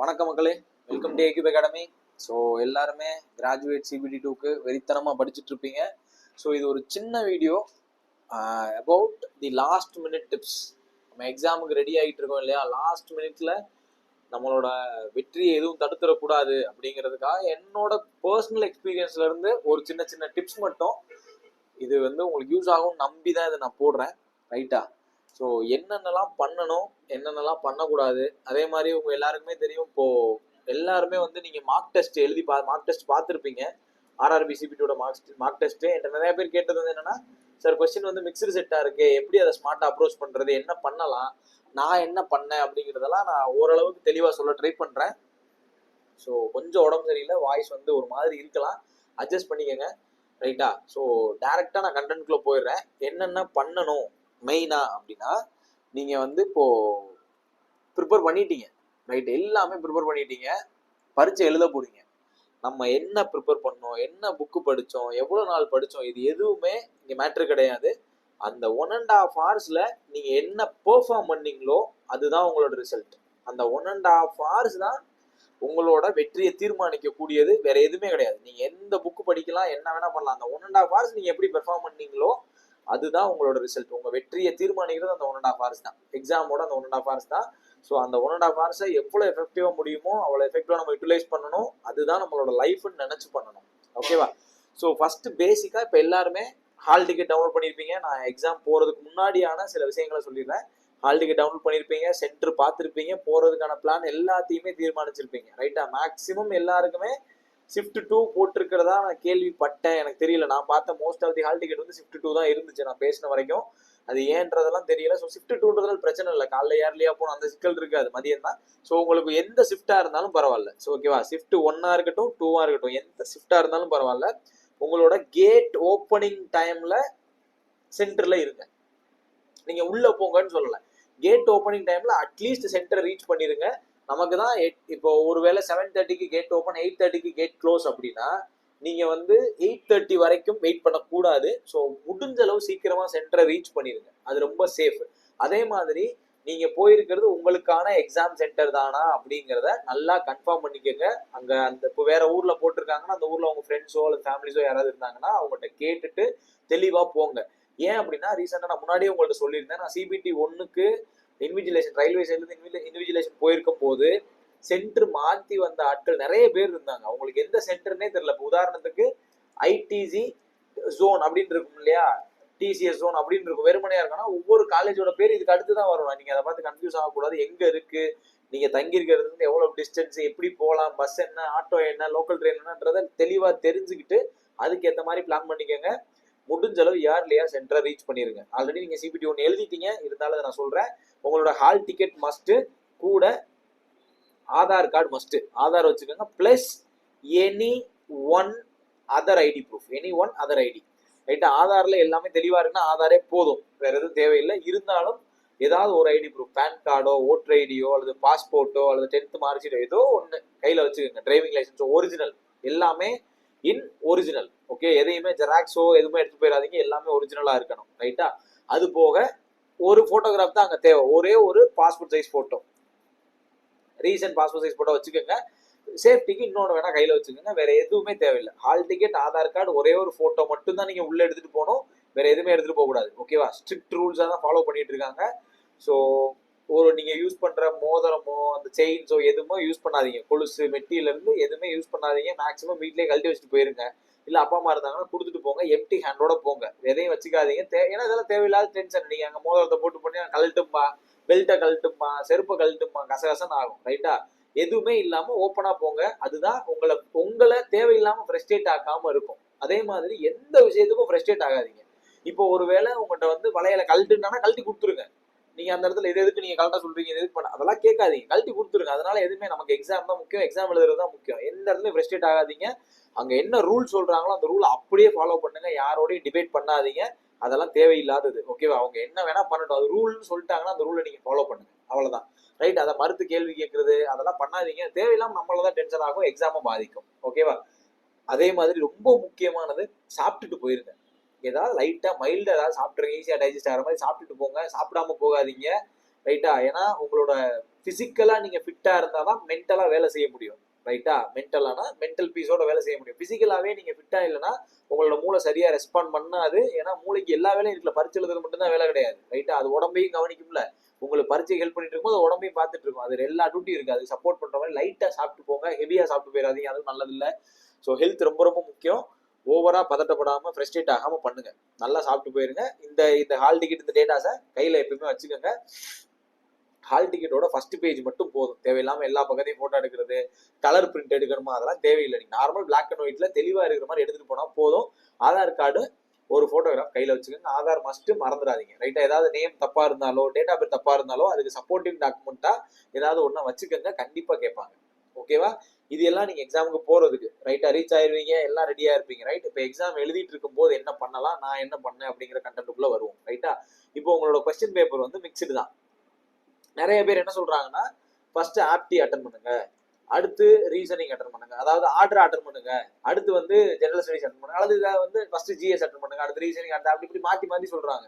வணக்கம் மக்களே, welcome to ஏக்யூப் academy. So எல்லாருமே கிராஜுவேட் சிபிடி 2க்கு வெறித்தனமாக படிச்சுட்டு இருப்பீங்க. ஸோ இது ஒரு சின்ன video about the last minute tips. நம்ம எக்ஸாமுக்கு ரெடி ஆகிட்டு இருக்கோம் இல்லையா, லாஸ்ட் மினிட்ல நம்மளோட வெற்றியை எதுவும் தடுத்துடக்கூடாது அப்படிங்கிறதுக்காக என்னோட பர்சனல் எக்ஸ்பீரியன்ஸ்ல இருந்து ஒரு சின்ன சின்ன டிப்ஸ் மட்டும் இது உங்களுக்கு யூஸ் ஆகும் நம்பி தான் இதை நான் போடுறேன். ரைட்டா? ஸோ என்னென்னலாம் பண்ணணும், என்னென்னலாம் பண்ணக்கூடாது, அதே மாதிரி உங்கள் எல்லாருக்குமே தெரியும். இப்போது எல்லாருமே நீங்கள் மார்க் டெஸ்ட் மார்க் டெஸ்ட் பார்த்துருப்பீங்க. ஆர்ஆர்பி சிபிடியோட மார்க் டெஸ்ட்டு என்கிட்ட நிறைய பேர் கேட்டது என்னென்னா, சார் கொஸ்டின் மிக்சடு செட்டாக இருக்கு, எப்படி அதை ஸ்மார்ட்டாக அப்ரோச் பண்ணுறது, என்ன பண்ணலாம், நான் என்ன பண்ணேன் அப்படிங்கிறதெல்லாம் நான் ஓரளவுக்கு தெளிவாக சொல்ல ட்ரை பண்ணுறேன். ஸோ கொஞ்சம் உடம்பு சரியில்லை, வாய்ஸ் ஒரு மாதிரி இருக்கலாம், அட்ஜஸ்ட் பண்ணிக்கோங்க. ரைட்டா? ஸோ டேரெக்டாக நான் கண்டென்ட்குள்ளே போயிடுறேன். என்னென்ன பண்ணணும் மெயினாக அப்படின்னா, நீங்கள் இப்போது ப்ரிப்பேர் பண்ணிட்டீங்க, ரைட்? எல்லாமே ப்ரிப்பேர் பண்ணிட்டீங்க, பரீட்சை எழுத போகிறீங்க. நம்ம என்ன ப்ரிப்பேர் பண்ணோம், என்ன புக்கு படித்தோம், எவ்வளோ நாள் படித்தோம், இது எதுவுமே இங்கே மேட்ரு கிடையாது. அந்த 1.5 hours நீங்கள் என்ன பெர்ஃபார்ம் பண்ணீங்களோ அதுதான் உங்களோட ரிசல்ட். அந்த 1.5 hours தான் உங்களோட வெற்றியை தீர்மானிக்கக்கூடியது, வேற எதுவுமே கிடையாது. நீங்க எந்த புக்கு படிக்கலாம், என்ன வேணா பண்ணலாம். அந்த 1.5 hours நீங்க எப்படி பெர்ஃபார்ம் பண்ணீங்களோ அதுதான் உங்களோட ரிசல்ட். உங்க வெற்றியை தீர்மானிக்கிறது அந்த 1.5 hours தான். எக்ஸாமோட அந்த 1.5 hours தான். ஸோ அந்த 1.5 hours எவ்வளவு எஃபெக்டிவா முடியுமோ அவ்வளவு எஃபெக்டிவா நம்ம யூட்டிலைஸ் பண்ணணும். அதுதான் நம்மளோட லைஃப்னு நினைச்சு பண்ணணும். ஓகேவா? ஸோ ஃபர்ஸ்ட் பேசிக்கா இப்போ எல்லாருமே ஹால் டிக்கெட் டவுன்லோட் பண்ணியிருப்பீங்க. நான் எக்ஸாம் போறதுக்கு முன்னாடியான சில விஷயங்களை சொல்லிடுறேன். ஹால் டிக்கெட் டவுன்லோட் பண்ணியிருப்பீங்க, சென்டர் பார்த்துருப்பீங்க, போகிறதுக்கான பிளான் எல்லாத்தையுமே தீர்மானிச்சிருப்பீங்க. ரைட்டா? மேக்ஸிமம் எல்லாருக்குமே ஷிஃப்ட் 2 போட்டிருக்கிறதா நான் கேள்விப்பட்டேன். எனக்கு தெரியல, நான் பார்த்த most of the hall ticket shift 2 தான் இருந்துச்சு நான் பேசின வரைக்கும். அது ஏன்றதெல்லாம் தெரியல. ஸோ ஷிஃப்ட் 2ன்றதால பிரச்சனை இல்லை, காலைல ஏர்லியா போகணும், அந்த சிக்கல் இருக்காது, மதியம் தான். ஸோ உங்களுக்கு எந்த ஷிஃப்டா இருந்தாலும் பரவாயில்ல. ஸோ ஓகேவா? ஷிஃப்ட் 1 இருக்கட்டும் 2 இருக்கட்டும், எந்த ஷிஃப்டா இருந்தாலும் பரவாயில்ல. உங்களோட கேட் ஓப்பனிங் டைம்ல சென்டர்ல இருங்க. நீங்க உள்ள போங்கன்னு சொல்லல, கேட் ஓப்பனிங் டைம்ல அட்லீஸ்ட் சென்டர் ரீச் பண்ணிருங்க. நமக்கு தான் இப்போ ஒருவேளை 7:30க்கு கேட் ஓப்பன், 8:30க்கு கேட் க்ளோஸ் அப்படின்னா நீங்க 8:30 வரைக்கும் வெயிட் பண்ணக்கூடாது. ஸோ முடிஞ்ச அளவு சீக்கிரமா சென்டரை ரீச் பண்ணிருங்க, அது ரொம்ப சேஃப். அதே மாதிரி நீங்க போயிருக்கிறது உங்களுக்கான எக்ஸாம் சென்டர் தானா அப்படிங்கிறத நல்லா கன்ஃபார்ம் பண்ணிக்கோங்க. அங்க அந்த இப்போ வேற ஊர்ல போட்டிருக்காங்கன்னா அந்த ஊர்ல உங்க ஃப்ரெண்ட்ஸோ அல்லது ஃபேமிலிஸோ யாராவது இருந்தாங்கன்னா அவங்கள்ட்ட கேட்டுட்டு தெளிவா போங்க. ஏன் அப்படின்னா, ரீசெண்டாக நான் முன்னாடியே உங்கள்ட்ட சொல்லியிருந்தேன், நான் சிபிடி 1க்கு இன்விஜிலேஷன் ரயில்வே சைட்லேருந்து இன்விஜிலேஷன் போயிருக்கும் போது சென்டர் மாற்றி வந்த ஆட்கள் நிறைய பேர் இருந்தாங்க. அவங்களுக்கு எந்த சென்டர்னே தெரியல. இப்போ உதாரணத்துக்கு ஐடிசி ஜோன் அப்படின்னு இருக்கும் இல்லையா, டிசிஎஸ் ஜோன் அப்படின்னு இருக்கும், வெறுமனையா இருக்குன்னா ஒவ்வொரு காலேஜோட பேர் இதுக்கு அடுத்து தான் வரும். நீங்க அதை பார்த்து கன்ஃபியூஸ் ஆகக்கூடாது. எங்க இருக்கு, நீங்க தங்கி இருக்கிறது எவ்வளவு டிஸ்டன்ஸ், எப்படி போகலாம், பஸ் என்ன, ஆட்டோ என்ன, லோக்கல் ட்ரெயின் என்னன்றதை தெளிவா தெரிஞ்சுக்கிட்டு அதுக்கேற்ற மாதிரி பிளான் பண்ணிக்கோங்க. முடிஞ்ச அளவு இயர்லியா சென்டரை ரீச் பண்ணிருங்க. ஆல்ரெடி நீங்க சிபிடி 1 எழுதிட்டீங்க, இருந்தாலும் நான் சொல்றேன், உங்களோட ஹால் டிக்கெட் மஸ்ட், கூட ஆதார் கார்டு மஸ்ட், ஆதார் வச்சுக்கோங்க, plus any one other ID proof, any one other ID. ரைட்டா? ஆதார்ல எல்லாமே தெளிவா இருக்குன்னா ஆதாரே போதும், வேற எதுவும் தேவையில்லை. இருந்தாலும் ஏதாவது ஒரு ஐடி ப்ரூஃப், பேன் கார்டோ, ஓட்டர் ஐடியோ அல்லது பாஸ்போர்ட்டோ அல்லது 10th மார்க் ஷீட்டோ ஏதோ ஒன்று கையில வச்சுக்கோங்க. டிரைவிங் லைசன்ஸோ ஒரிஜினல், எல்லாமே இன் ஒரிஜினல். ஓகே? எதையுமே ஜெராக்ஸோ எதுவுமே எடுத்து போயிடாதீங்க, எல்லாமே ஒரிஜினலா இருக்கணும். ரைட்டா? அது போக ஒரு போட்டோகிராஃப் தான் அங்க தேவை, ஒரே ஒரு passport size photo, recent passport size photo வச்சுக்கோங்க. சேஃப்டிக்கு இன்னொன்று வேணா கையில வச்சுக்கோங்க, வேற எதுவுமே தேவையில்லை. ஹால் டிக்கெட், ஆதார் கார்டு, ஒரே ஒரு போட்டோ மட்டும் தான் நீங்க உள்ள எடுத்துட்டு போகணும், வேற எதுவுமே எடுத்துட்டு போக கூடாது. ஓகேவா? ஸ்ட்ரிக்ட் ரூல்ஸா தான் ஃபாலோ பண்ணிட்டு இருக்காங்க. ஸோ நீங்க யூஸ் பண்ற மோதிரமோ அந்த செயின்ஸோ எதுவுமே யூஸ் பண்ணாதீங்க. கொலுசு மெட்டியில இருந்து எதுவுமே யூஸ் பண்ணாதீங்க. மேக்ஸிமம் வீட்லயே கழட்டி வச்சுட்டு போயிருங்க. இல்ல அப்பா அம்மா இருந்தாங்கன்னா கொடுத்துட்டு போங்க, எம்டி ஹேண்டோட போங்க, எதையும் வச்சுக்காதீங்க. ஏன்னா இதெல்லாம் தேவையில்லாத டென்ஷன். நீங்க அங்க மோதிரத்தை போட்டு பண்ணி கழட்டும்பா, பெல்ட்டை கழட்டும்பா, செருப்பை கழட்டும்பா, கசகசன்னு ஆகும். ரைட்டா? எதுவுமே இல்லாம ஓப்பனா போங்க. அதுதான் உங்களை தேவையில்லாம ஃப்ரஸ்ட்ரேட் ஆக்காம இருக்கும். அதே மாதிரி எந்த விஷயத்துக்கும் ஃப்ரஸ்ட்ரேட் ஆகாதீங்க. இப்போ ஒருவேளை உங்கள்கிட்ட வளையல கழட்டுனா கழட்டி கொடுத்துருங்க. நீங்க அந்த இடத்துல எதுக்கு நீங்க கரெக்டா சொல்றீங்க, எதுக்கு பண்ண, அதெல்லாம் கேட்காதீங்க, கழட்டி கொடுத்துருங்க. அதனால எதுவுமே நமக்கு எக்ஸாம் தான் முக்கியம், எக்ஸாம் எழுதுறது தான் முக்கியம். எந்த இடத்துலயும் ஃப்ரஸ்ட்ரேட் ஆகாதீங்க. அங்க என்ன ரூல் சொல்றாங்களோ அந்த ரூல் அப்படியே ஃபாலோ பண்ணுங்க. யாரோடையும் டிபேட் பண்ணாதீங்க, அதெல்லாம் தேவையில்லாதது. ஓகேவா? அவங்க என்ன வேணா பண்ணட்டும், அது ரூல்னு சொல்லிட்டாங்கன்னா அந்த ரூலை நீங்க ஃபாலோ பண்ணுங்க, அவ்வளவுதான். ரைட்? அதை மறுத்து கேள்வி கேட்கறது அதெல்லாம் பண்ணாதீங்க. தேவையில்லாம நம்மளதான் டென்ஷன் ஆகும், எக்ஸாமும் பாதிக்கும். ஓகேவா? அதே மாதிரி ரொம்ப முக்கியமானது, சாப்பிட்டுட்டு போயிருங்க. ஏதாவது லைட்டா மைல்டா ஏதாவது சாப்பிட்டுருங்க, ஈஸியா டைஜஸ்ட் ஆகிற மாதிரி சாப்பிட்டுட்டு போங்க, சாப்பிடாம போகாதீங்க. ரைட்டா? ஏன்னா உங்களோட பிசிக்கலா நீங்க ஃபிட்டா இருந்தாதான் மென்டலா வேலை செய்ய முடியும். ரைட்டா? மென்டலானா மென்டல் பீஸோட வேலை செய்ய முடியும். பிசிக்கலாவே நீங்க ஃபிட்டா இல்லைன்னா உங்களோட மூளை சரியா ரெஸ்பாண்ட் பண்ணாது. ஏன்னா மூளைக்கு எல்லா வேலையும் இருக்குல்ல, பரிச்சை எழுதுறது மட்டும்தான் வேலை கிடையாது. ரைட்டா? அது உடம்பையும் கவனிக்கும்ல. உங்களுக்கு பரிச்சை ஹெல்ப் பண்ணிட்டு இருக்கும்போது உடம்பையும் பார்த்துட்டு இருக்கும். அது எல்லா டியூட்டியும் இருக்கு. அது சப்போர்ட் பண்ற மாதிரி லைட்டா சாப்பிட்டு போங்க, ஹெவியா சாப்பிட்டு போயிடாதீங்க, அதுவும் நல்லது இல்லை. ஸோ ஹெல்த் ரொம்ப ரொம்ப முக்கியம். ஓவரா பதட்டப்படாம ஃப்ரஸ்ட்ரேட் ஆகாம பண்ணுங்க. நல்லா சாப்பிட்டு போயிருங்க. இந்த இந்த ஹால் டிக்கெட் இந்த டேட்டாஸை கையில எப்பயுமே வச்சுக்கோங்க. ஹால் டிக்கெட்டோட ஃபர்ஸ்ட் பேஜ் மட்டும் போதும். தேவையில்லாம எல்லா பக்கத்தையும் போட்டோ எடுக்கிறது, கலர் பிரிண்ட் எடுக்கணுமா, அதெல்லாம் தேவையில்லை. நீங்க நார்மல் பிளாக் அண்ட் ஒயிட்ல தெளிவா இருக்கிற மாதிரி எடுத்துட்டு போனா போதும். ஆதார் கார்டு ஒரு போட்டோகிராஃப் கையில வச்சுக்கோங்க. ஆதார் மஸ்ட் மறந்துடாதீங்க. ரைட்டா? ஏதாவது நேம் தப்பா இருந்தாலோ டேட் ஆஃப் பர்த் தப்பா இருந்தாலோ அதுக்கு சப்போர்ட்டிவ் டாக்குமெண்டா ஏதாவது ஒண்ணா வச்சுக்கோங்க. கண்டிப்பா கேட்பாங்க. ஓகேவா? இது எல்லாம் நீங்க எக்ஸாமுக்கு போறதுக்கு ரைட்டா ரீச் ஆயிருவீங்க, எல்லாம் ரெடியா இருப்பீங்க. ரைட்? இப்போ எக்ஸாம் எழுதிட்டு இருக்கும் போது என்ன பண்ணலாம், நான் என்ன பண்ணேன் அப்படிங்கிற கண்டென்ட்டுக்குள்ள வருவோம். ரைட்டா? இப்போ உங்களோட கொஸ்டின் பேப்பர் வந்து மிக்சடு தான். நிறைய பேர் என்ன சொல்றாங்கன்னா, ஃபர்ஸ்ட் ஆப்டி அட்டன் பண்ணுங்க, அடுத்து ரீசனிங் அட்டன் பண்ணுங்க, அதாவது ஆர்டர் அட்டன் பண்ணுங்க, அடுத்து வந்து ஜெனரல் ஸ்டடிஸ் அட்டன் பண்ணுங்க, அல்லது வந்து ஃபர்ஸ்ட் ஜிஎஸ் அட்டன் பண்ணுங்க, அடுத்து ரீசனிங் அடுத்து அப்படி இப்படி மாத்தி மாத்தி சொல்றாங்க.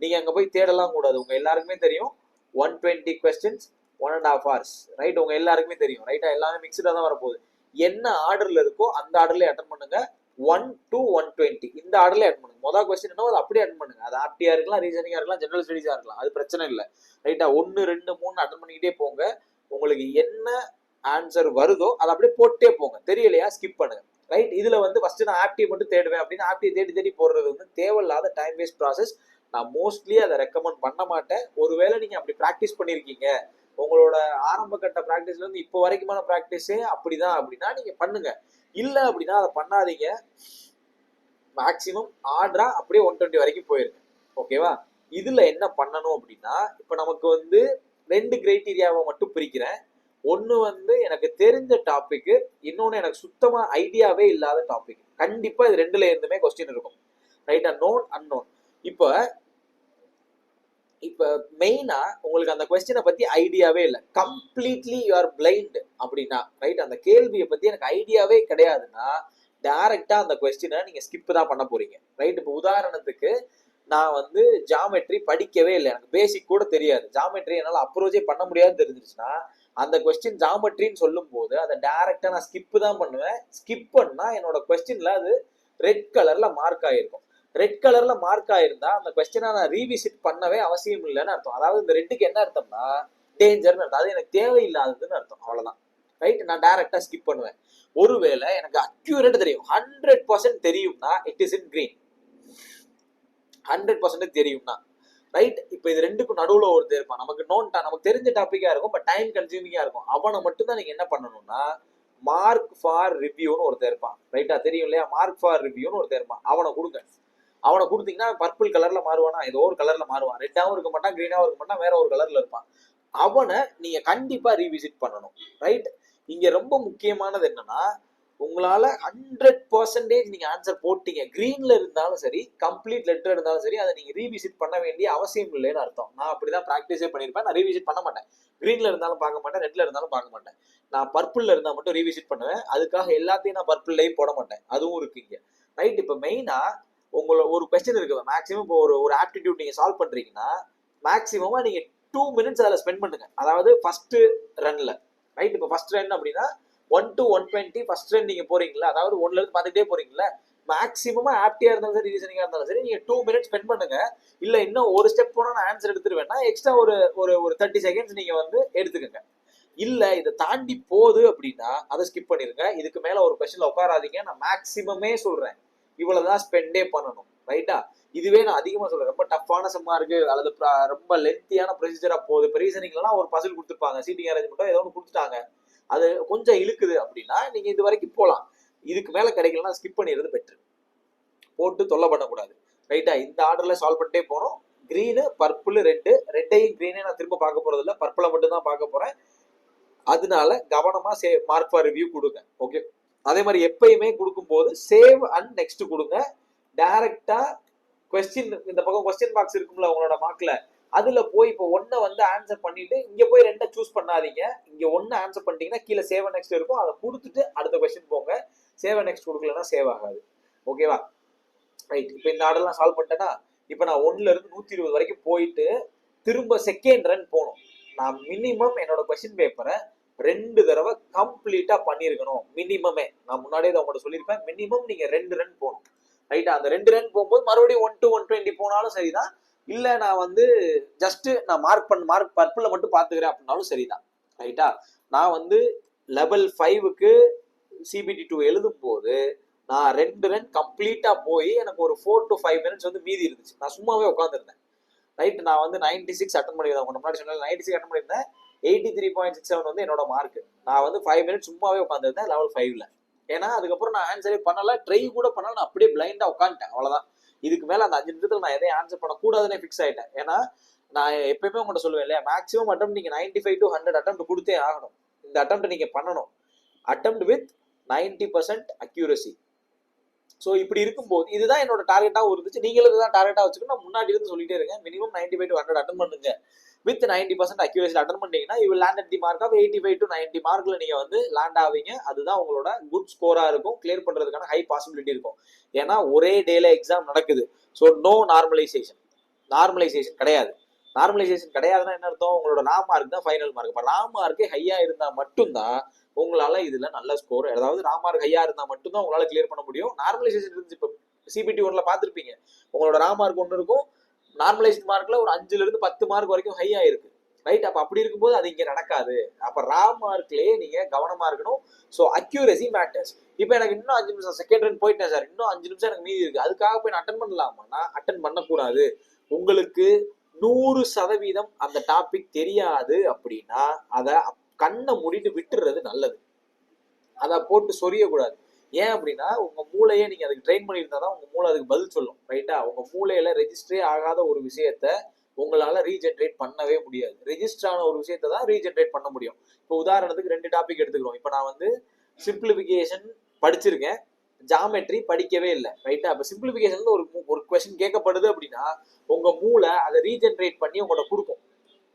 நீங்க அங்க போய் தேடலாம் கூடாது. உங்க எல்லாருக்குமே தெரியும் 120 கொஸ்டின்ஸ் 1.5 hours. ரைட்? உங்க எல்லாருக்குமே தெரியும். ரைட்டா? எல்லாமே மிக்சடா தான் வரப்போகுது. என்ன ஆர்டர்ல இருக்கோ அந்த ஆர்டர்ல அட்டன் பண்ணுங்க. 1 to 120 இந்த ஆர்டர்ல அட்டன் பண்ணுங்க. மொதல் கொஸ்டின் என்ன அது அப்படியே அட்டன் பண்ணுங்க. அது ஆப்டியா இருக்கலாம், ரீசனிங்கா இருக்கலாம், ஜெனரல் ஸ்டடிஸா இருக்கலாம், அது பிரச்சனை இல்லை. ரைட்டா? 1 2 3 அட்டன் பண்ணிக்கிட்டே போங்க. உங்களுக்கு என்ன ஆன்சர் வருதோ அதை அப்படியே போட்டே போங்க. தெரியலையா ஸ்கிப் பண்ணுங்க. ரைட்? இதுல வந்து ஃபர்ஸ்ட் நான் ஆப்டியை மட்டும் தேடுவேன் அப்படின்னு ஆப்டியை தேடி தேடி போடுறது வந்து தேவையில்லாத டைம் வேஸ்ட் ப்ராசஸ். நான் மோஸ்ட்லி அதை ரெக்கமெண்ட் பண்ண மாட்டேன். ஒருவேளை நீங்க அப்படி ப்ராக்டிஸ் பண்ணிருக்கீங்க, உங்களோட ஆரம்ப கட்ட ப்ராக்டிஸ்ல இருந்து இப்போ வரைக்குமான ப்ராக்டிஸே அப்படிதான் அப்படின்னா நீங்க பண்ணுங்க. இல்ல அப்படின்னா அதை பண்ணாதீங்க. மேக்சிமம் ஆர்டரா அப்படியே 120 வரைக்கும் போயிருங்க. ஓகேவா? இதுல என்ன பண்ணணும் அப்படின்னா, இப்ப நமக்கு வந்து 2 கிரைட்டீரியாவை மட்டும் பிரிக்கிறேன். ஒன்னு வந்து எனக்கு தெரிஞ்ச டாபிக், இன்னொன்னு எனக்கு சுத்தமா ஐடியாவே இல்லாத டாபிக். கண்டிப்பா இது ரெண்டுல இருந்துமே கொஸ்டின் இருக்கும். ரைட்டா? Known unknown. இப்ப இப்ப மெயினா உங்களுக்கு அந்த கொஸ்டினை பத்தி ஐடியாவே இல்லை, கம்ப்ளீட்லி யூ ஆர் பிளைண்ட் அப்படின்னா, ரைட், அந்த கேள்வியை பத்தி எனக்கு ஐடியாவே கிடையாதுன்னா டைரக்டா அந்த கொஸ்டினை நீங்க ஸ்கிப் தான் பண்ண போறீங்க. ரைட்? இப்போ உதாரணத்துக்கு நான் வந்து ஜாமெட்ரி படிக்கவே இல்லை, எனக்கு பேசிக் கூட தெரியாது, ஜாமெட்ரி என்னால் அப்ரோச்சே பண்ண முடியாதுன்னு தெரிஞ்சிருச்சுன்னா அந்த கொஸ்டின் ஜாமெட்ரின்னு சொல்லும் போது அதை டைரக்டா நான் ஸ்கிப் தான் பண்ணுவேன். ஸ்கிப் பண்ணா என்னோட கொஸ்டின்ல அது ரெட் கலர்ல மார்க் ஆயிருக்கும். ரெட் கலர்ல மார்க் ஆயிருந்தா அந்த கொஸ்டினை நான் ரீவிசிட் பண்ணவே அவசியம் இல்லைன்னு அர்த்தம். அதாவது இந்த ரெட்டுக்கு என்ன அர்த்தம்னா டேஞ்சர்னு அர்த்தம். அது எனக்கு தேவையில்லாததுன்னு அர்த்தம். அவ்வளவுதான். ரைட்? நான் டைரக்டா ஸ்கிப் பண்ணுவேன். ஒருவேளை எனக்கு அக்யூரேட் தெரியும், 100% தெரியும்னா இட் இஸ் இன் கிரீன். 100% தெரியும்னா ரைட். இப்ப இது ரெண்டுக்கும் நடுவுல ஒருத்தர் இருப்பான், நமக்கு நமக்கு தெரிஞ்ச டாபிக்கா இருக்கும், பட் டைம் கன்சியூமிங்கா இருக்கும். அவனை மட்டும் தான் நீங்க என்ன பண்ணணும்னா மார்க் ஃபார் ரிவ்யூன்னு ஒருத்தர் இருப்பான். ரைட்டா? தெரியும் இல்லையா? மார்க் ஃபார் ரிவ்யூன்னு ஒருத்தர் இருப்பான். அவனை கொடுங்க. அவனை கொடுத்தீங்கன்னா பர்பிள் கலர்ல மாறுவானா, ஏதோ ஒரு கலர்ல மாறுவான். ரெட்டாவும் இருக்க மாட்டான், கிரீனாவும் இருக்க மாட்டான், வேற ஒரு கலர்ல இருப்பான். அவனை நீங்க கண்டிப்பா ரீவிசிட் பண்ணணும். ரைட்? இங்க ரொம்ப முக்கியமானது என்னன்னா, உங்களால 100% நீங்க ஆன்சர் போட்டீங்க, கிரீன்ல இருந்தாலும் சரி கம்ப்ளீட் லெட்டர் இருந்தாலும் சரி, அதை நீங்க ரீவிசிட் பண்ண வேண்டிய அவசியம் இல்லைன்னு அர்த்தம். நான் அப்படிதான் ப்ராக்டிஸே பண்ணிருப்பேன். நான் ரீவிசிட் பண்ண மாட்டேன். கிரீன்ல இருந்தாலும் பார்க்க மாட்டேன், ரெட்ல இருந்தாலும் பார்க்க மாட்டேன். நான் பர்பிள்ல இருந்தா மட்டும் ரீவிசிட் பண்ணுவேன். அதுக்காக எல்லாத்தையும் நான் பர்பிள்லையும் போட மாட்டேன். அதுவும் இருக்குங்க. ரைட்? இப்ப மெயினா உங்களை ஒரு கொஸ்டின் இருக்கு, மேக்ஸிமம் இப்போ ஒரு ஆப்டிடியூட் நீங்க சால்வ் பண்றீங்கன்னா மேக்ஸிமமா நீங்க 2 minutes அதில் ஸ்பெண்ட் பண்ணுங்க. அதாவது ஃபர்ஸ்ட் ரன்ல. ரைட்? இப்போ ஃபர்ஸ்ட் ரன் அப்படின்னா 1 to 120 ஃபர்ஸ்ட் ரன் நீங்க போறீங்களா, அதாவது 1ல இருந்து பார்த்துட்டே போறீங்களா, மேக்ஸிமமா ஆப்டியா இருந்தாலும் சரி ரீசனிங்கா இருந்தாலும் சரி நீங்க 2 minutes ஸ்பெண்ட் பண்ணுங்க. இல்ல இன்னும் ஒரு ஸ்டெப் போனா நான் ஆன்சர் எடுத்துருவேன்னா எக்ஸ்ட்ரா ஒரு ஒரு 30 seconds நீங்க வந்து எடுத்துக்கங்க. இல்ல இதை தாண்டி போகுது அப்படின்னா அதை ஸ்கிப் பண்ணிருங்க. இதுக்கு மேல ஒரு கொஸ்டின்ல உட்காராதீங்க. நான் மேக்ஸிமமே சொல்றேன், இவ்வளவுதான் ஸ்பெண்டே பண்ணணும். ரைட்டா? இதுவே நான் அதிகமா சொல்றேன், ரொம்ப டஃப்பான சம்மா இருக்கு அல்லது ரொம்ப லென்த்தியான ப்ரொசீஜரா போகுது. இப்போ ரீசனிங்லாம் ஒரு பசில் கொடுத்துருப்பாங்க, சீட்டிங் அரேஞ்ச்மெண்ட்டோ ஏதோ ஒன்று கொடுத்துட்டாங்க, அது கொஞ்சம் இழுக்குது அப்படின்னா நீங்க இது வரைக்கும் போகலாம். இதுக்கு மேல கிடைக்கலன்னா ஸ்கிப் பண்ணிடுறது பெட்ரு. போட்டு தொல்லை பண்ணக்கூடாது. ரைட்டா? இந்த ஆர்டர்ல சால்வ் பண்ணிட்டே போனோம். கிரீனு பர்பிள் ரெட்டு, ரெட்டையும் கிரீனே நான் திரும்ப பார்க்க போறது இல்லை, பர்பிளை மட்டும் தான் பார்க்க போறேன். அதனால கவனமா மார்க் ஃபார் ரிவ்யூ கொடுங்க. ஓகே? அதே மாதிரி எப்பயுமே கொடுக்கும் போது சேவ் அண்ட் நெக்ஸ்ட் கொடுங்க. டைரக்டா கொஸ்டின் இந்த பக்கம் கொஸ்டின் பாக்ஸ் இருக்கும்ல உங்களோட மார்க்ல, அதுல போய் இப்போ 1 வந்து ஆன்சர் பண்ணிட்டு இங்க போய் 2 சூஸ் பண்ணாதீங்க. இங்க 1 ஆன்சர் பண்ணிட்டீங்கன்னா கீழே சேவ் அண்ட் நெக்ஸ்ட் இருக்கும், அதை கொடுத்துட்டு அடுத்த கொஸ்டின் போங்க. சேவ் அண்ட் நெக்ஸ்ட் கொடுக்கலன்னா சேவ் ஆகாது. ஓகேவா? ரைட்? இப்போ இந்த ஆர்டர்லாம் சால்வ் பண்ணிட்டேன்னா இப்போ நான் 1ல இருந்து 120 வரைக்கும் போயிட்டு திரும்ப செகண்ட் ரன் போகணும். நான் மினிமம் என்னோட கொஸ்டின் பேப்பரை 2 தடவை கம்ப்ளீட்டா பண்ணிருக்கணும். மினிமமே நான் முன்னாடியே உங்கள்கிட்ட சொல்லியிருப்பேன், மினிமம் நீங்க 2 ரன் போகணும். ரைட்டா? அந்த 2 ரன் போகும்போது மறுபடியும் 1 to 120 போனாலும் சரிதான். இல்ல நான் வந்து ஜஸ்ட் நான் மார்க் பர்பிள் மட்டும் பாத்துக்கிறேன் அப்படின்னாலும் சரிதான். ரைட்டா? நான் வந்து லெவல் 5க்கு CBT 2 எழுதும் போது நான் 2 ரன் கம்ப்ளீட்டா போய் எனக்கு ஒரு 4 to 5 minutes வந்து மீதி இருந்துச்சு. நான் சும்மாவே உட்காந்துருந்தேன். ரைட்? நான் வந்து 96 அட்டன் பண்ணியிருந்தேன். உங்க முன்னாடி சொன்ன 96 அட்டன் பண்ணியிருந்தேன். 83.67 வந்து என்னோட மார்க். நான் வந்து 5 minutes சும்மாவே உட்காந்துருந்தேன் லெவல் 5ல. ஏன்னா அதுக்கப்புறம் நான் ஆன்சரே பண்ணல, ட்ரை கூட பண்ணல, நான் அப்படியே பிளைண்டா உட்காந்துட்டேன். அவ்வளவுதான். இதுக்கு மேல அந்த 5 நிமிஷத்துல நான் எதையும் ஆன்சர் பண்ணக்கூடாதுன்னே ஃபிக்ஸ் ஆயிட்டேன். ஏன்னா நான் எப்பயுமே உங்கள்கிட்ட சொல்லுவேன் இல்லையா, மேக்ஸிமம் அட்டம் நீங்க 95 to 100 அட்டம் கொடுத்தே ஆகணும். இந்த அட்டம் நீங்க பண்ணணும். அட்டம் வித் 90% அக்யூரசி. ஸோ இப்படி இருக்கும்போது இதுதான் என்னோட டார்கெட்டாகவும் இருந்துச்சு. நீங்களும் இதுதான் டார்கெட்டாக வச்சுக்கணும். நான் முன்னாடி இருந்து சொல்லிட்டே இருக்கேன், மினிமம் 95 to 100 அட்டன் பண்ணுங்க. வித் 90% அக்யூரேசி அட்டன் பண்ணீங்கன்னா you will land at the mark of 85 to 90 மார்க்ல நீங்க வந்து லேண்ட் ஆவீங்க. அதுதான் உங்களோட குட் ஸ்கோரா இருக்கும். கிளியர் பண்றதுக்கான ஹை பாசிபிலிட்டி இருக்கும். ஏன்னா ஒரே டேல எக்ஸாம் நடக்குது. ஸோ நோ நார்மலைசேஷன் கிடையாது. நார்மலைசேஷன் கிடையாதுன்னா என்ன அர்த்தம்? உங்களோட ரா மார்க் தான் ஃபைனல் மார்க். இப்போ ரா மார்க்கே ஹையா இருந்தா மட்டும்தான் உங்களால இதுல நல்ல ஸ்கோர், அதாவது ரா மார்க் ஹையா இருந்தா மட்டும்தான் உங்களால கிளியர் பண்ண முடியும். நார்மலைசேஷன் இருந்துச்சு. இப்போ CBT 1ல பாத்திருப்பீங்க, உங்களோட ரா மார்க் ஒன்று இருக்கும், நார்மலைஸ்ட் மார்க்ல ஒரு 5ல இருந்து 10 மார்க் வரைக்கும் ஹையா இருக்கு. ரைட்? அப்ப அப்படி இருக்கும்போது அது இங்க நடக்காது. அப்ப ரா மார்க்லயே நீங்க கவனமா இருக்கணும். So accuracy matters. இப்போ எனக்கு இன்னும் 5 நிமிஷம் செகண்ட் ரன் போயிட்டேன் சார், இன்னும் 5 நிமிஷம் எனக்கு மீதி இருக்கு, அதுக்காக போய் நான் அட்டன் பண்ணலாமா? அட்டன் பண்ணக்கூடாது. உங்களுக்கு 100% அந்த டாபிக் தெரியாது அப்படின்னா அதை கண்ணை மூடிட்டு விட்டுறது நல்லது. அதை போட்டு சொரியக்கூடாது. ஏன் அப்படின்னா உங்க மூளையே நீங்க அதுக்கு ட்ரெயின் பண்ணியிருந்தாதான் உங்க மூளை அதுக்கு பதில் சொல்லும். ரைட்டா? உங்க மூளையில ரெஜிஸ்டரே ஆகாத ஒரு விஷயத்த உங்களால ரீஜென்ரேட் பண்ணவே முடியாது. ரெஜிஸ்டர் ஆன ஒரு விஷயத்த தான் ரீஜென்ரேட் பண்ண முடியும். இப்போ உதாரணத்துக்கு 2 டாபிக் எடுத்துக்கிறோம். இப்போ நான் வந்து சிம்பிளிஃபிகேஷன் படிச்சிருக்கேன், ஜாமெட்ரி படிக்கவே இல்லை. ரைட்டா? அப்ப சிம்பிளிஃபிகேஷன் ஒரு கொஸ்டின் கேட்கப்படுது அப்படின்னா உங்க மூளை அதை ரீஜென்ரேட் பண்ணி உங்களோட கொடுக்கும்.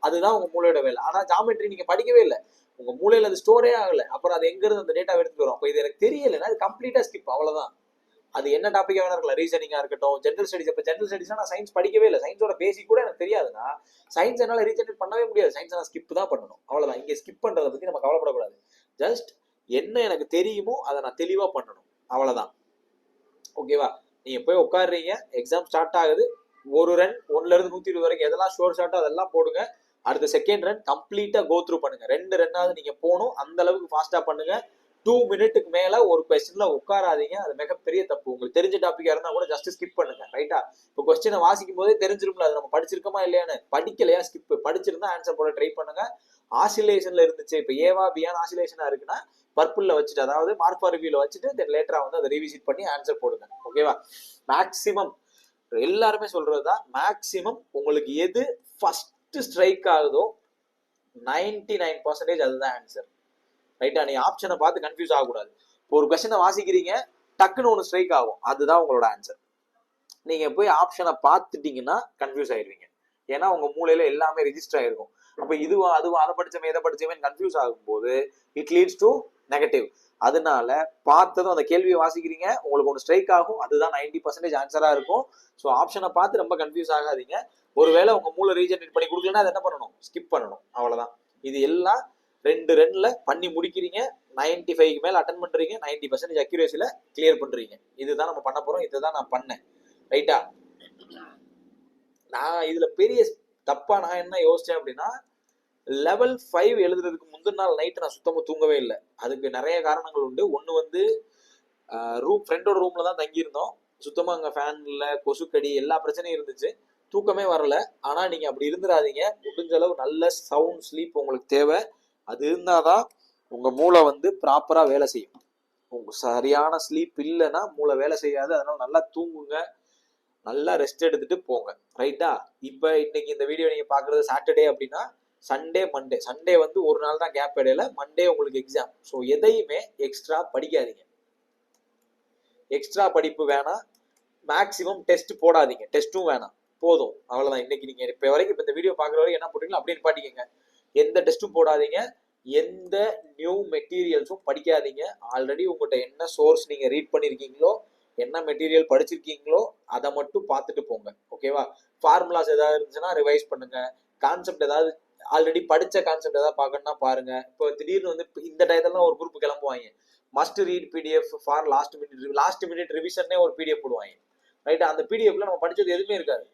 அதுதான் உங்க மூளையோட வேலை. ஆனா ஜாமெட்ரி நீங்க படிக்கவே இல்லை, உங்க மூளையில அது ஸ்டோரே ஆகல, அப்புறம் அது எங்க இருந்து அந்த டேட்டா எடுத்துட்டு வரும்? அப்போ இது எனக்கு தெரியலைன்னா அது கம்ப்ளீட்டா ஸ்கிப். அவ்வளவுதான். அது என்ன டாபிக்கா வேணா இருக்கலாம், ரீசனிங்கா இருக்கட்டும், ஜென்ரல் ஸ்டடிஸ். இப்போ ஜென்ரல் ஸ்டடிஸ்னா நான் சயின்ஸ் படிக்கவே இல்லை, சயின்ஸோட பேசிக் கூட எனக்கு தெரியாதுன்னா சயின்ஸ் என்னால ரீஜென்ரேட் பண்ணவே முடியாது. சயின்ஸ் நான் ஸ்கிப் தான் பண்ணணும். அவ்வளவுதான். இங்க ஸ்கிப் பண்றதை பத்தி நம்ம கவலைப்படக்கூடாது. ஜஸ்ட் என்ன எனக்கு தெரியுமோ அதை நான் தெளிவா பண்ணணும். அவ்வளவுதான். ஓகேவா? நீங்க போய் உட்காடுறீங்க, எக்ஸாம் ஸ்டார்ட் ஆகுது, ஒரு ரன் 1ல இருந்து 120 வரைக்கும் எதெல்லாம் ஷோர் ஷாட்டோ அதெல்லாம் போடுங்க. அடுத்த செகண்ட் ரன் கம்ப்ளீட்டா கோ த்ரூ பண்ணுங்க. 2 ரன்னாவது நீங்க போகணும். அந்த அளவுக்கு ஃபாஸ்டா பண்ணுங்க. 2 மினிட்டுக்கு மேல ஒரு கொஸ்டின்ல உட்காராதீங்க. அது மிகப்பெரிய தப்பு. உங்களுக்கு தெரிஞ்ச டாபிக்கா இருந்தா கூட ஜஸ்ட் ஸ்கிப் பண்ணுங்க. ரைட்டா? இப்போ கொஸ்டினை வாசிக்கும் போதே தெரிஞ்சிருக்கும்ல அது நம்ம படிச்சிருக்கோமா இல்லையான்னு. படிக்கலையா ஸ்கிப், படிச்சிருந்தா ஆன்சர் போட ட்ரை பண்ணுங்க. ஆசிலேஷன்ல இருந்துச்சு, இப்போ ஏவா பியான் ஆசிலேஷனா இருக்குன்னா பர்பிள்ல வச்சுட்டு, அதாவது மார்க் ஃபார் ரிவ்யூல வச்சுட்டு தென் லேட்டரா வந்து அதை ரிவிசிட் பண்ணி ஆன்சர் போடுங்க. ஓகேவா? மேக்சிமம் எல்லாருமே சொல்றதுதான், மேக்சிமம் உங்களுக்கு எது ஃபர்ஸ்ட் ஸ்ட்ரைக் ஆகுதோ 99% அதுதான் ஆன்சர். ரைட்டா? நீ ஆப்ஷனை பார்த்து கன்ஃபியூஸ் ஆகக்கூடாது. இப்போ ஒரு கொஸ்டினை வாசிக்கிறீங்க, டக்குன்னு ஒன்று ஸ்ட்ரைக் ஆகும், அதுதான் உங்களோட ஆன்சர். நீங்க போய் ஆப்ஷனை பார்த்துட்டீங்கன்னா கன்ஃபியூஸ் ஆயிடுவீங்க. ஏன்னா உங்க மூளையில எல்லாமே ரெஜிஸ்டர் ஆயிருக்கும். அப்ப இதுவா அதுவும் அதை படிச்சமே எதை படிச்சமே கன்ஃபியூஸ் ஆகும் போது இட் லீட்ஸ் டு நெகட்டிவ். அதனால பார்த்ததும் அந்த கேள்வியை வாசிக்கிறீங்க, உங்களுக்கு ஒன்று ஸ்ட்ரைக் ஆகும், அதுதான் 90% ஆன்சரா இருக்கும். ஸோ ஆப்ஷனை பார்த்து ரொம்ப கன்ஃபியூஸ் ஆகாதீங்க. ஒருவேளை உங்க மூளை ரீஜென்ரேட் பண்ணி கொடுக்கலன்னா அதை என்ன பண்ணணும்? ஸ்கிப் பண்ணணும். அவ்வளவுதான். இது எல்லாம் 2 ரன்ல பண்ணி முடிக்கிறீங்க. 95க்கு மேல அட்டன் பண்றீங்க, 90% அக்யூரேசில கிளியர் பண்றீங்க. இதுதான் நம்ம பண்ண போறோம். இதுதான் நான் பண்ணேன். ரைட்டா? நான் இதுல பெரிய தப்பா நான் என்ன யோசிச்சேன் அப்படின்னா, லெவல் 5 எழுதுறதுக்கு முந்தின நாள் நைட்டு நான் சுத்தமா தூங்கவே இல்லை. அதுக்கு நிறைய காரணங்கள் உண்டு. ஒன்று வந்து ஃப்ரெண்டோட ரூம்ல தான் தங்கியிருந்தோம். சுத்தமா அங்கே ஃபேன் இல்லை, கொசுக்கடி, எல்லா பிரச்சனையும் இருந்துச்சு, தூக்கமே வரல. ஆனா நீங்க அப்படி இருந்துடாதீங்க. முடிஞ்ச அளவு நல்ல சவுண்ட் ஸ்லீப் உங்களுக்கு தேவை. அது இருந்தாதான் உங்க மூளை வந்து ப்ராப்பரா வேலை செய்யும். உங்க சரியான ஸ்லீப் இல்லைன்னா மூளை வேலை செய்யாது. அதனால நல்லா தூங்குங்க, நல்லா ரெஸ்ட் எடுத்துட்டு போங்க. ரைட்டா? இப்ப இன்னைக்கு இந்த வீடியோ நீங்க பாக்குறது சாட்டர்டே அப்படின்னா சண்டே மண்டே, சண்டே வந்து ஒரு நாள் தான் கேப் இடையில, மண்டே உங்களுக்கு எக்ஸாம். ஸோ எதையுமே எக்ஸ்ட்ரா படிக்காதீங்க. எக்ஸ்ட்ரா படிப்பு வேணாம். மேக்சிமம் டெஸ்ட் போடாதீங்க, டெஸ்ட்டும் வேணாம். போதும், அவ்வளவுதான். இன்னைக்கு நீங்க இப்ப வரைக்கும் இந்த வீடியோ பாக்குற வரைக்கும் என்ன போட்டீங்களோ அப்படின்னு பாட்டிக்கங்க. எந்த டெஸ்ட்டும் போடாதீங்க, எந்த நியூ மெட்டீரியல்ஸும் படிக்காதீங்க. ஆல்ரெடி உங்கள்கிட்ட என்ன சோர்ஸ் நீங்க ரீட் பண்ணிருக்கீங்களோ, என்ன மெட்டீரியல் படிச்சிருக்கீங்களோ அதை மட்டும் பார்த்துட்டு போங்க. ஓகேவா? ஃபார்முலாஸ் ஏதாவது இருந்துச்சுன்னா ரிவைஸ் பண்ணுங்க. கான்செப்ட் ஏதாவது ஆல்ரெடி படிச்ச கான்செப்ட் ஏதாவது பார்க்கணும்னா பாருங்க. இப்போ திடீர்னு வந்து இந்த டயத்துல ஒரு குரூப் கிளம்புவாங்க, must read PDF for last minute ரிவிஷனே ஒரு பிடிஎஃப் போடுவாங்க. ரைட், அந்த பிடிஎஃப்ல நம்ம படிச்சது எதுவுமே இருக்காது.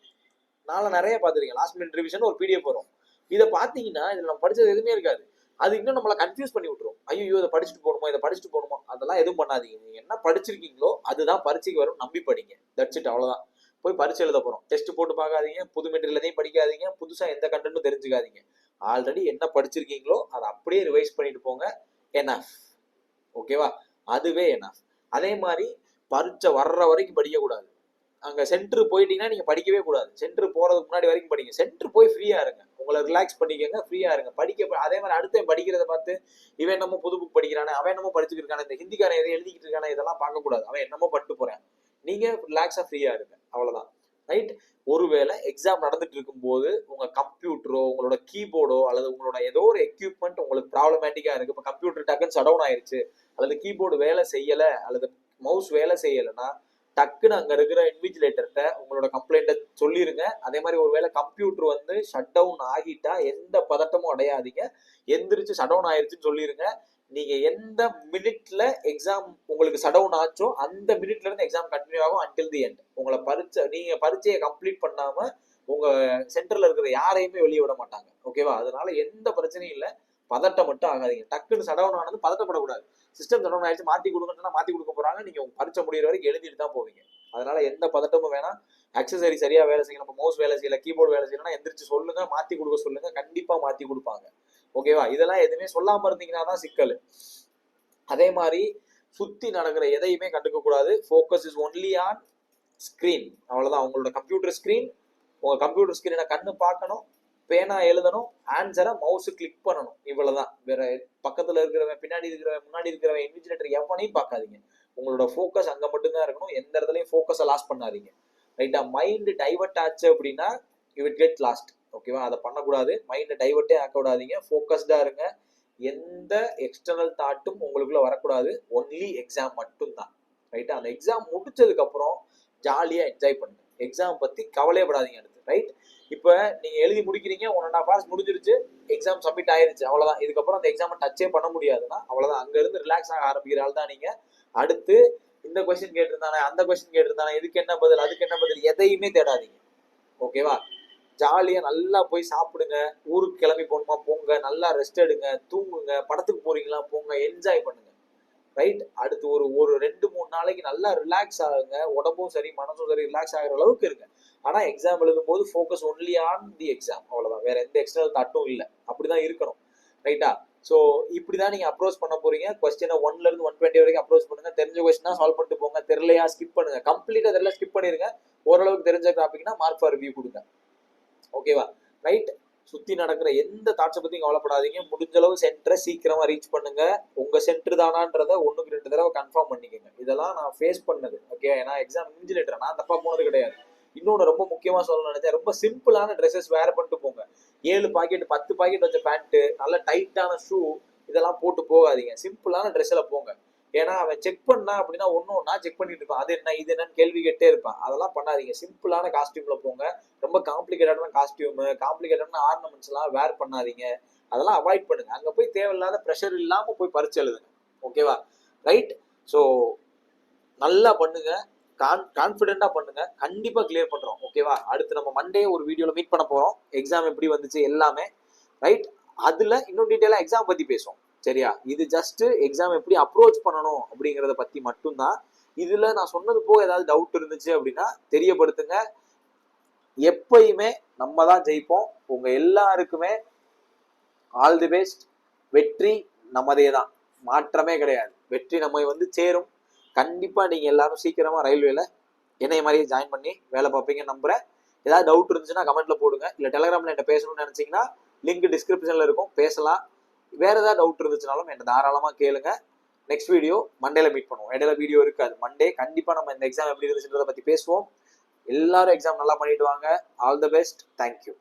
நான் நிறைய பார்த்துருக்கேன். லாஸ்ட் மினிட் ரிவிஷன் ஒரு பிடிஎஃப் வரும். இதை பார்த்தீங்கன்னா இதுல நம்ம படிச்சது எதுவுமே இருக்காது. அது இன்னும் நம்மளை கன்ஃபியூஸ் பண்ணி விட்டுரும். ஐயோ இதை படிச்சுட்டு போகணுமா, இதை படிச்சுட்டு போகணுமா, அதெல்லாம் எதுவும் பண்ணாதீங்க. நீங்க என்ன படிச்சிருக்கீங்களோ அதுதான் பரீட்சைக்கு வரும், நம்பி படிங்க. தட்ஸ் இட், அவ்வளவுதான். போய் பரீட்சை எழுத போறோம், டெஸ்ட் போட்டு பார்க்காதீங்க, புது மெட்டீரியல் எதையும் படிக்காதீங்க, புதுசா எந்த கண்டென்ட்டும் தெரிஞ்சுக்காதீங்க. ஆல்ரெடி என்ன படிச்சிருக்கீங்களோ அதை அப்படியே ரிவைஸ் பண்ணிட்டு போங்க. எனஃப். ஓகேவா? அதுவே எனஃப். அதே மாதிரி பரீட்சை வர்ற வரைக்கும் படிக்க கூடாது. அங்க சென்டர் போயிட்டீங்கன்னா நீங்க படிக்கவே கூடாது. சென்டர் போறதுக்கு முன்னாடி வரைக்கும் படிங்க. சென்டர் போய் ஃப்ரீயா இருங்க, உங்களை ரிலாக்ஸ் பண்ணிக்கங்க, ஃப்ரீயா இருங்க. அதே மாதிரி அடுத்த படிக்கிறத பார்த்து இவன் என்னமோ புது புக் படிக்கிறானே, அவன் என்னமோ படிச்சுட்டு இருக்கானே, இந்த ஹிந்திக்காரன் எதை எழுதிக்கிட்டு இருக்கானே, இதெல்லாம் பார்க்க கூடாது. அவன் என்னமோ பட்டு போறேன். நீங்க ரிலாக்ஸா ஃப்ரீயா இருங்க, அவ்வளவுதான். ரைட். ஒருவேளை எக்ஸாம் நடந்துட்டு இருக்கும் போது உங்க கம்ப்யூட்டரோ உங்களோட கீபோர்டோ அல்லது உங்களோட ஏதோ ஒரு எக்யூப்மெண்ட் உங்களுக்கு ப்ராப்ளமேட்டிக்கா இருக்கு. இப்போ கம்ப்யூட்டர் டக்குன்னு ஷட் டவுன் ஆயிருச்சு, அல்லது கீபோர்டு வேலை செய்யல, அல்லது மவுஸ் வேலை செய்யலைன்னா டக்குன்னு அங்க இருக்கிற இன்விஜிலேட்டர்கிட்ட உங்களோட கம்ப்ளைண்ட்டை சொல்லிருங்க. அதே மாதிரி ஒருவேளை கம்ப்யூட்டர் வந்து ஷட் டவுன் ஆகிட்டா எந்த பதட்டமும் அடையாதீங்க. எந்திரிச்சு ஷட் டவுன் ஆயிருச்சுன்னு சொல்லிருங்க. நீங்க எந்த மினிட்ல எக்ஸாம் உங்களுக்கு ஷட் டவுன் ஆச்சோ அந்த மினிட்ல இருந்து எக்ஸாம் கண்டினியூ ஆகும் அன்டில் தி எண்ட். உங்களை நீங்க பரீட்சையை கம்ப்ளீட் பண்ணாம உங்க சென்டர்ல இருக்கிற யாரையுமே வெளியே விட மாட்டாங்க. ஓகேவா? அதனால எந்த பிரச்சனையும் இல்லை, பதட்டம் மட்டும் ஆகாதீங்க. டக்குன்னு ஷட் டவுன் ஆனது பதட்டப்படக்கூடாது. சிஸ்டம் ஷட் டவுன் ஆயிடுச்சு, மாத்தி கொடுங்கன்னா மாத்தி கொடுக்க போறாங்க, நீங்க உங்க பரீட்சை முடிகிற வரைக்கும் எழுதிட்டு தான் போவீங்க. அதனால எந்த பதட்டமும் வேணாம். அக்சசரி சரியா வேலை செய்யணும். இப்போ மவுஸ் வேலை செய்யல, கீபோர்டு வேலை செய்யலன்னா எந்திரிச்சு சொல்லுங்க, மாத்தி கொடுக்க சொல்லுங்க, கண்டிப்பா மாத்தி கொடுப்பாங்க. ஓகேவா? இதெல்லாம் எதுவுமே சொல்லாம இருந்தீங்கன்னா தான் சிக்கல். அதே மாதிரி சுத்தி நடக்கிற எதையுமே கண்டுக்க கூடாது. Focus is only on screen, அவ்வளவுதான். உங்களோட கம்ப்யூட்டர் ஸ்கிரீன், உங்க கம்ப்யூட்டர் ஸ்கிரீனை கண்ணு பார்க்கணும், பேனா எழுதணும், ஆன்சரை மவுஸ் கிளிக் பண்ணணும், இவ்வளவுதான். வேற பக்கத்துல இருக்கிறவன், பின்னாடி இருக்கிறவன், முன்னாடி இருக்கிறவன், இன்விஜிலேட்டர் எவனையும் பார்க்காதீங்க. உங்களோட ஃபோக்கஸ் அங்க மட்டும்தான் இருக்கணும். எந்த இடத்துலயும் ஃபோக்கஸை லாஸ் பண்ணாதீங்க. ரைட்டா? மைண்ட் டைவர்ட் ஆச்சு அப்படின்னா யூ வில் கெட் லாஸ்ட். ஓகேவா? அதை பண்ணக்கூடாது. மைண்டை டைவர்ட்டே ஆக்க விடாதீங்க. ஃபோக்கஸ்டா இருங்க. எந்த எக்ஸ்டர்னல் தாட்டும் உங்களுக்குள்ள வரக்கூடாது. ஒன்லி எக்ஸாம் மட்டும்தான். ரைட்டா? அந்த எக்ஸாம் முடிச்சதுக்கு அப்புறம் ஜாலியா என்ஜாய் பண்ணுங்க. எக்ஸாம் பத்தி கவலையப்படாதீங்க அடுத்து. ரைட்? இப்ப நீங்க எழுதி முடிக்கிறீங்க, 1.5 hours முடிஞ்சிருச்சு, எக்ஸாம் சப்மிட் ஆயிருச்சு, அவ்வளவுதான். இதுக்கப்புறம் அந்த எக்ஸாம் டச்சே பண்ண முடியாதுன்னா அவ்வளவுதான். அங்க இருந்து ரிலாக்ஸ் ஆக ஆரம்பிக்கிற ஆள் தான் நீங்க. அடுத்து இந்த கொஸ்டின் கேட்டிருந்தானே, அந்த கொஸ்டின் கேட்டிருந்தானே, இதுக்கு என்ன பதில், அதுக்கு என்ன பதில், எதையுமே தேடாதீங்க. ஓகேவா? ஜாலியா நல்லா போய் சாப்பிடுங்க, ஊருக்கு கிளம்பி போகணுமா போங்க, நல்லா ரெஸ்ட் எடுங்க, தூங்குங்க, படத்துக்கு போறீங்களா போங்க, என்ஜாய் பண்ணுங்க. ரைட்? அடுத்து ஒரு 2-3 நாளைக்கு நல்லா ரிலாக்ஸ் ஆகுங்க. உடம்பும் சரி மனசும் சரி ரிலாக்ஸ் ஆகிற அளவுக்கு இருக்கு. ஆனா எக்ஸாம் எழுதும் போது focus only on the exam, அவ்வளவுதான். வேற எந்த எக்ஸ்டர்னல் தாட்டும் இல்லை. அப்படிதான் இருக்கணும். ரைட்டா? ஸோ இப்படிதான் நீங்க அப்ரோச் பண்ண போறீங்க. கொஸ்டினை 1ல இருந்து 120 வரைக்கும் அப்ரோச் பண்ணுங்க. தெரிஞ்ச கொஸ்டினா சால்வ் பண்ணிட்டு போங்க. தெரியலையா ஸ்கிப் பண்ணுங்க. கம்ப்ளீட்டா தெரியல ஸ்கிப் பண்ணிருங்க. ஓரளவுக்கு தெரிஞ்ச டாபிக்னா மார்க் ஃபார் ரிவ்யூ கொடுங்க. ஓகேவா? ரைட்? சுத்தி நடக்கிற எந்த தாட்ஸை பத்தியும் கவலைப்படாதீங்க. முடிஞ்ச அளவு சென்டரை சீக்கிரமா ரீச் பண்ணுங்க. உங்க சென்டர் தானான்றத 1க்கு 2 தடவை கன்ஃபார்ம் பண்ணிக்கோங்க. இதெல்லாம் நான் ஃபேஸ் பண்ணது. ஓகே, ஏன்னா எக்ஸாம் இன்விஜிலேட்டர் நான் தப்பா போனது கிடையாது. இன்னொன்று ரொம்ப முக்கியமா சொல்ல நினைச்சேன், ரொம்ப சிம்பிளான ட்ரெஸ்ஸஸ் வேர் பண்ணிட்டு போங்க. 7 பாக்கெட் 10 பாக்கெட் வச்ச பேண்ட், நல்ல டைட்டான ஷூ, இதெல்லாம் போட்டு போகாதீங்க. சிம்பிளான ட்ரெஸ்ல போங்க. ஏன்னா அவன் செக் பண்ணா அப்படின்னா ஒன்னொன்னா செக் பண்ணிட்டு இருப்பான். அது என்ன இது என்னன்னு கேள்வி கேட்டே இருப்பான். அதெல்லாம் பண்ணாதீங்க. சிம்பிளான காஸ்டியூம்ல போங்க. ரொம்ப காம்ப்ளிகேட்டடான காஸ்டியூம், காம்ப்ளிகேட்டடான ஆர்னமெண்ட்ஸ் எல்லாம் வேர் பண்ணாதீங்க. அதெல்லாம் அவாய்ட் பண்ணுங்க. அங்க போய் தேவையில்லாத ப்ரெஷர் இல்லாம போய் பரிச்சு எழுதுங்க. ஓகேவா? ரைட்? ஸோ நல்லா பண்ணுங்க, கான்ஃபிடென்ட்டா பண்ணுங்க. கண்டிப்பா கிளியர் பண்றோம். ஓகேவா? அடுத்து நம்ம மண்டே ஒரு வீடியோல மீட் பண்ண போறோம். எக்ஸாம் எப்படி வந்துச்சு எல்லாமே. ரைட்? அதுல இன்னும் டீட்டெயிலா எக்ஸாம் பத்தி பேசுவோம். சரியா? இது ஜஸ்ட் எக்ஸாம் எப்படி அப்ரோச் பண்ணணும் அப்படிங்கறத பத்தி மட்டும்தான். இதுல நான் சொன்னது போக ஏதாவது டவுட் இருந்துச்சு அப்படின்னா தெரியப்படுத்துங்க. எப்பயுமே நம்ம தான் ஜெயிப்போம். உங்க எல்லாருக்குமே ஆல் தி பெஸ்ட். வெற்றி நமதே தான், மாற்றமே கிடையாது. வெற்றி நம்ம வந்து சேரும். கண்டிப்பா நீங்க எல்லாரும் சீக்கிரமா ரயில்வேல என்னைய மாதிரியே ஜாயின் பண்ணி வேலை பார்ப்பீங்கன்னு நம்புறேன். ஏதாவது டவுட் இருந்துச்சுன்னா கமெண்ட்ல போடுங்க. இல்ல டெலிகிராம்ல என்ன பேசணும்னு நினைச்சீங்கன்னா லிங்க் டிஸ்கிரிப்ஷன்ல இருக்கும், பேசலாம். வேற ஏதாவது டவுட் இருந்துச்சுனாலும் என்ன தாராளமா கேளுங்க. நெக்ஸ்ட் வீடியோ மண்டேல மீட் பண்ணுவோம். இடையில வீடியோ இருக்காது. மண்டே கண்டிப்பா நம்ம இந்த எக்ஸாம் எப்படி இருந்துச்சுன்றதை பத்தி பேசுவோம். எல்லாரும் எக்ஸாம் நல்லா பண்ணிட்டு வாங்க. All the best. தேங்க்யூ.